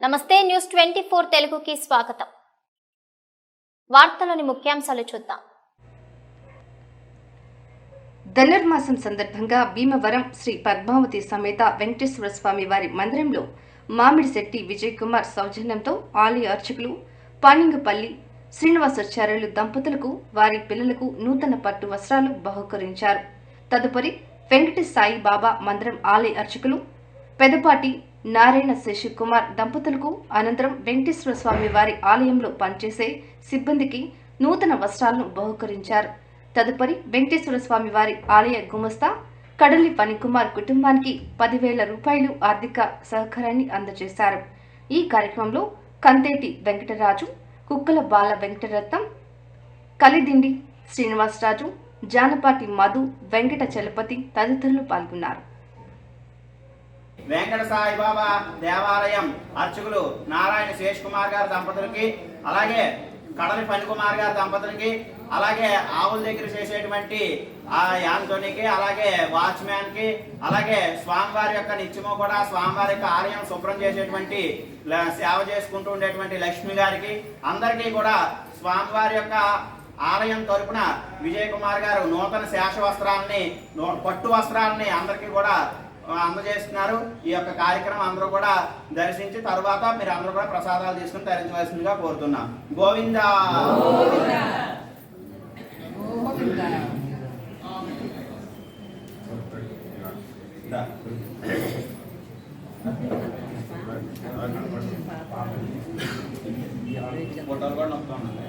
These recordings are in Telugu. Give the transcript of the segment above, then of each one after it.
నమస్తే న్యూస్ 24 తెలుగుకి స్వాగతం. వార్తలోని ముఖ్యాంశాలు చూద్దాం. ధనుర్మాసం సందర్భంగా భీమవరం శ్రీ పద్మావతి సమేత వెంకటేశ్వర స్వామి వారి మందిరంలో మామిడిశెట్టి విజయ్ కుమార్ సౌజన్యంతో ఆలయ అర్చకులు పానింగపల్లి శ్రీనివాసాచార్యులు దంపతులకు వారి పిల్లలకు నూతన పట్టు వస్త్రాలు బహుకరించారు. తదుపరి వెంకటేశ్ సాయి బాబా మందిరం ఆలయ అర్చకులు పెదపాటి నారాయణ శశికుమార్ దంపతులకు అనంతరం వెంకటేశ్వర స్వామి వారి ఆలయంలో పనిచేసే సిబ్బందికి నూతన వస్త్రాలను బహుకరించారు. తదుపరి వెంకటేశ్వర స్వామి వారి ఆలయ గుమస్తా కడలి ఫణికుమార్ కుటుంబానికి 10,000 రూపాయలు ఆర్థిక సహకారాన్ని అందజేశారు. ఈ కార్యక్రమంలో కంతేటి వెంకటరాజు, కుక్కల బాల వెంకటరత్నం, కలిదిండి శ్రీనివాసరాజు, జానపాటి మధు, వెంకట చలపతి తదితరులు పాల్గొన్నారు. వెంకట సాయి బాబా దేవాలయం అర్చకులు నారాయణ శేష్ కుమార్ గారి దంపతులకి, అలాగే కడలి ఫణికుమార్ గారి దంపతులకి, అలాగే ఆవుల దగ్గర చేసేటువంటి ఆ యాంతోనికి, అలాగే వాచ్మ్యాన్ కి, అలాగే స్వామివారి యొక్క నిత్యము కూడా స్వామివారి యొక్క ఆలయం శుభ్రం చేసేటువంటి సేవ చేసుకుంటూ ఉండేటువంటి లక్ష్మి గారికి, అందరికీ కూడా స్వామివారి యొక్క ఆలయం తరపున విజయ్ కుమార్ గారు నూతన శేష వస్త్రాలని, పట్టు వస్త్రాలని అందరికీ కూడా అందజేస్తున్నారు. ఈ యొక్క కార్యక్రమం అందరూ కూడా దర్శించి తర్వాత మీరు అందరూ కూడా ప్రసాదాలు తీసుకుని ధరించవలసిందిగా కోరుతున్నాం. గోవిందా ఫోటోలు కూడా నొక్కుతున్నాను.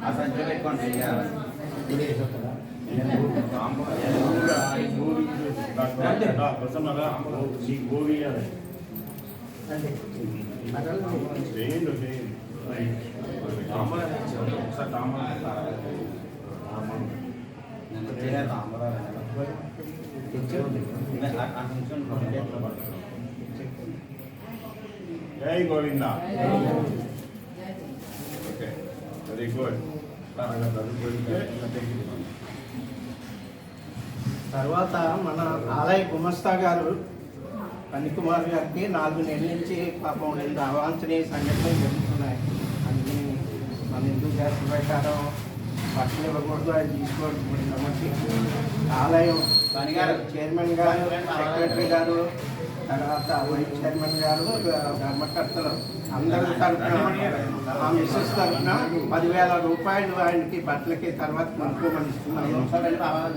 ఆ సంఖ్య పెట్టుకోండి. జై గోవిందా. Okay, very good. తర్వాత మన ఆలయ గుమస్తా గారు ఫణికుమార్ గారికి 4 నెలల నుంచి పాపం రెండు అవాంఛనీయ సంఘటనలు జరుగుతున్నాయి. అన్ని మన హిందూ శాస్త్ర ప్రకారం పట్టణ ఇవ్వకూడదు, అది తీసుకోవడం కాబట్టి ఆలయం చైర్మన్ గారు, సెక్రటరీ గారు, తర్వాత వైస్ చైర్మన్ గారు, ధర్మకర్తలు అందరి తరఫున ఆ మిస్సెస్ తరఫున 10,000 రూపాయలు ఆయనకి బట్టలకి తర్వాత కొనుక్కోమని ఇస్తున్నాము. 10,000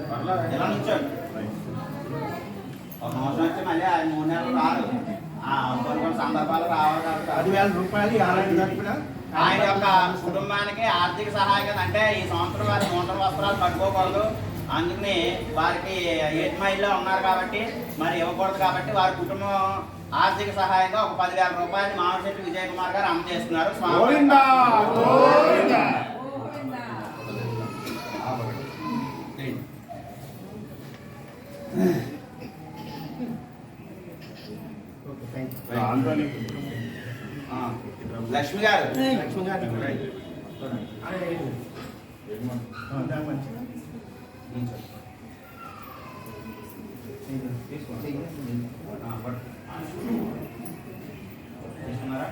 రూపాయలు ఆలయం తరఫున ఆయన యొక్క కుటుంబానికి ఆర్థిక సహాయం. అంటే ఈ సంవత్సరం వారి నూతన వస్త్రాలు కట్టుకోకూడదు, అందుకని వారికి 8 మైల్లో ఉన్నారు కాబట్టి మరి ఇవ్వకూడదు కాబట్టి వారి కుటుంబం ఆర్థిక సహాయంగా ఒక 10,000 రూపాయలు మామిడిశెట్టి విజయ్ కుమార్ గారు అందజేస్తున్నారు. లక్ష్మి గారు తీసుకున్నారా?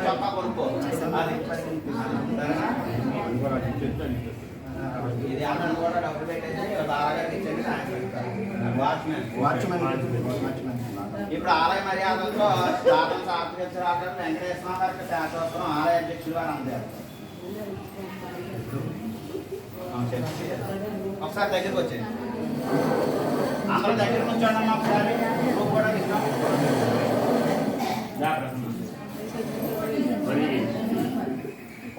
చొక్కా కొనుక్కో. ఇది అతను కూడా డబ్బులు పెట్టేసి వాచ్మెన్. ఇప్పుడు ఆలయ మర్యాదలతో శాతం సాక్షిరాజు వెంకటేశ్వర గారికి శాశ్వతం ఆలయ అధ్యక్షులు వారు అందారు. ఒకసారి దగ్గరికి వచ్చేది అందరూ దగ్గర నుంచోండి. ఒకసారి కూడా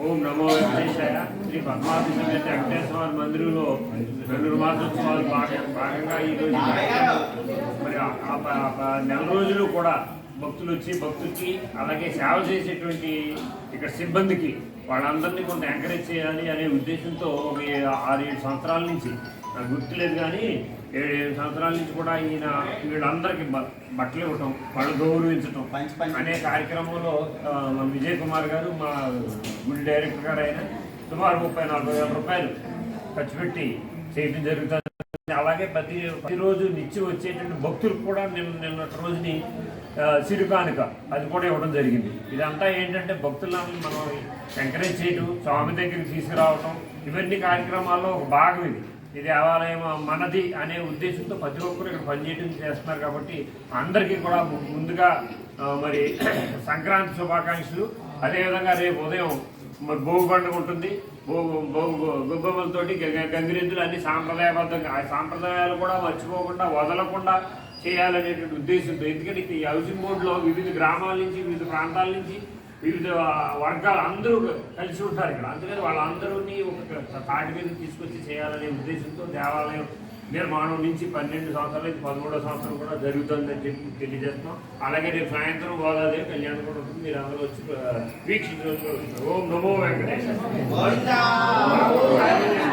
ఓం నమో వెంకటేశాయ. శ్రీ పద్మావతి సమేత వెంకటేశ్వర మందిరంలో ధనుర్మాసోత్సవాలు భాగంగా ఈరోజు మరి నెల రోజులు కూడా భక్తులు వచ్చి భక్తులకి అలాగే సేవ చేసేటువంటి ఇక్కడ సిబ్బందికి వాళ్ళందరినీ కొంత ఎంకరేజ్ చేయాలి అనే ఉద్దేశంతో ఒక 6-7 సంవత్సరాల నుంచి నాకు గుర్తులేదు కానీ 7 సంవత్సరాల నుంచి కూడా ఈయన వీళ్ళందరికీ బట్టలు ఇవ్వటం, వాళ్ళు గౌరవించటం అనే కార్యక్రమంలో మన విజయ్ కుమార్ గారు, మా గుడి డైరెక్టర్ గారు అయిన సుమారు 30-40 వేల రూపాయలు ఖర్చు పెట్టి చేయడం జరుగుతుంది. అలాగే ప్రతిరోజు నిత్యం వచ్చేటువంటి భక్తులకు కూడా నిన్నటి రోజుని సిరుకానుక అది కూడా ఇవ్వడం జరిగింది. ఇదంతా ఏంటంటే భక్తులను మనం ఎంకరేజ్ చేయడం, స్వామి దగ్గరికి తీసుకురావటం, ఇవన్నీ కార్యక్రమాల్లో ఒక భాగం ఇది దేవాలయం మనది అనే ఉద్దేశంతో ప్రతి ఒక్కరు ఇక్కడ పనిచేయడం చేస్తున్నారు. కాబట్టి అందరికీ కూడా ముందుగా మరి సంక్రాంతి శుభాకాంక్షలు. అదేవిధంగా రేపు ఉదయం మరి భోగి పండుగ ఉంటుంది. గొబ్బెమ్మలతోటి గంగిరెద్దులు అన్ని సాంప్రదాయబద్ధంగా, ఆ సాంప్రదాయాలు కూడా మర్చిపోకుండా వదలకుండా చేయాలనేటువంటి ఉద్దేశంతో. ఎందుకంటే ఈ హౌసింగ్ బోర్డులో వివిధ గ్రామాల నుంచి, వివిధ ప్రాంతాల నుంచి, వివిధ వర్గాలు అందరూ కలిసి ఉంటారు ఇక్కడ. అందుకని వాళ్ళందరూని ఒక తాటి మీద తీసుకొచ్చి చేయాలనే ఉద్దేశంతో దేవాలయం నిర్మాణం నుంచి 12 సంవత్సరాలు నుంచి 13వ సంవత్సరం కూడా జరుగుతుందని చెప్పి తెలియజేస్తున్నాం. అలాగే రేపు సాయంత్రం గోదాదేవి కళ్యాణం కూడా ఉంటుంది. మీరు అందరూ వచ్చి వీక్షించవచ్చు. ఓం నమో వెంకటేశ్వర.